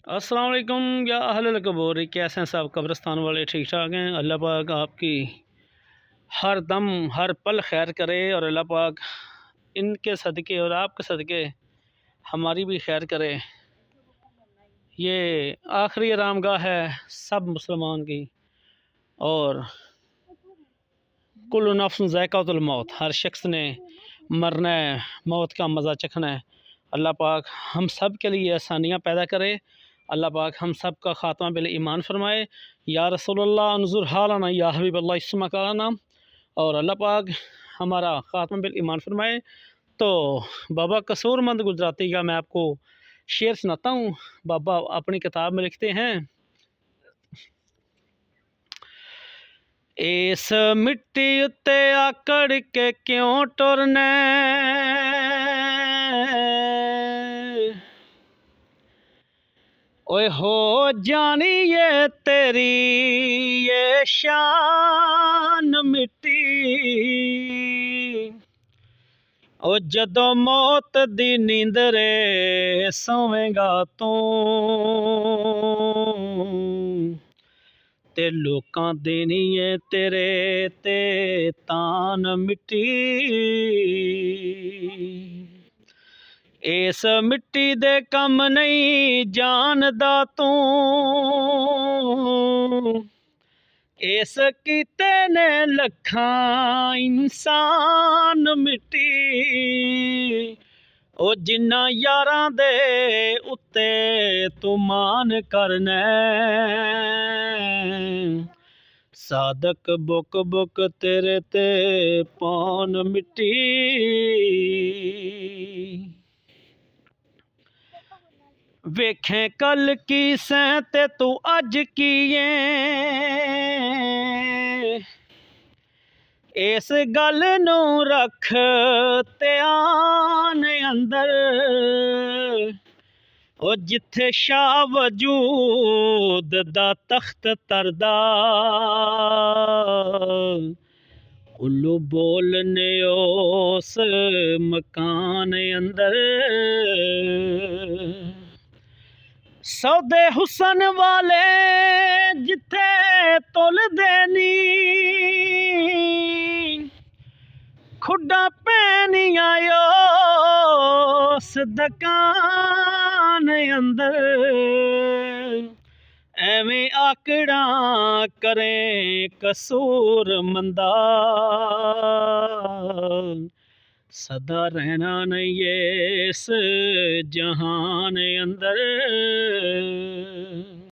अस्सलाम वालेकुम या अहलल कबूर। कैसे हैं सब कब्रिस्तान वाले? ठीक ठाक हैं। अल्लाह पाक आपकी हर दम हर पल खैर करे और अल्लाह पाक इनके सदक़े और आपके सदक़े हमारी भी खैर करे। ये आखिरी आरामगाह है सब मुसलमान की, और कुल्लु नफ्स ज़ायक़ातुल मौत, हर शख्स ने मरना है, मौत का मज़ा चखना है। अल्लाह पाक हम सब के लिए आसानियाँ पैदा करे। अल्लाह पाक हम सब का ख़ात्मा बिल ईमान फरमाए। या रसूलल्लाह अंजुर हालना या हबीब अल्लाह इस्मा कालना। और अल्लाह पाक हमारा ख़ात्मा बिल ईमान फरमाए। तो बाबा कसूरमंद गुजराती का मैं आपको शेर सुनाता हूँ। बाबा अपनी किताब में लिखते हैं, इस मिट्टी उत्ते आकड़ के क्यों टुरना, ओए हो जानी ये तेरी ये शान मिट्टी, ओ जदों मौत दी नींदरे सोवेंगा तू, ते लोकां देनी है तेरे ते तान मिट्टी। इस मिट्टी दे कम नहीं जानदा तू, इस कीते ने लखां इंसान मिट्टी। ओ जिन्ना यारां दे उत्ते तू मान करना, सादक बुक बुक तेरे ते पौन मिट्टी। वेखें कल की सैं ते तू अज कीए, इस गल नू रख ध्यान अंदर। ओ जिथे शाह वजूद दा तख्त तरदा, उल्लू बोलने उस मकान अंदर। सौदे हुसन वाले जिथे तुल देनी, खुडा पैनिया उस दुकान अंदर। एवें आकड़ा करें कसूर मंदा, सदा रहना नहीं इस जहान अंदर।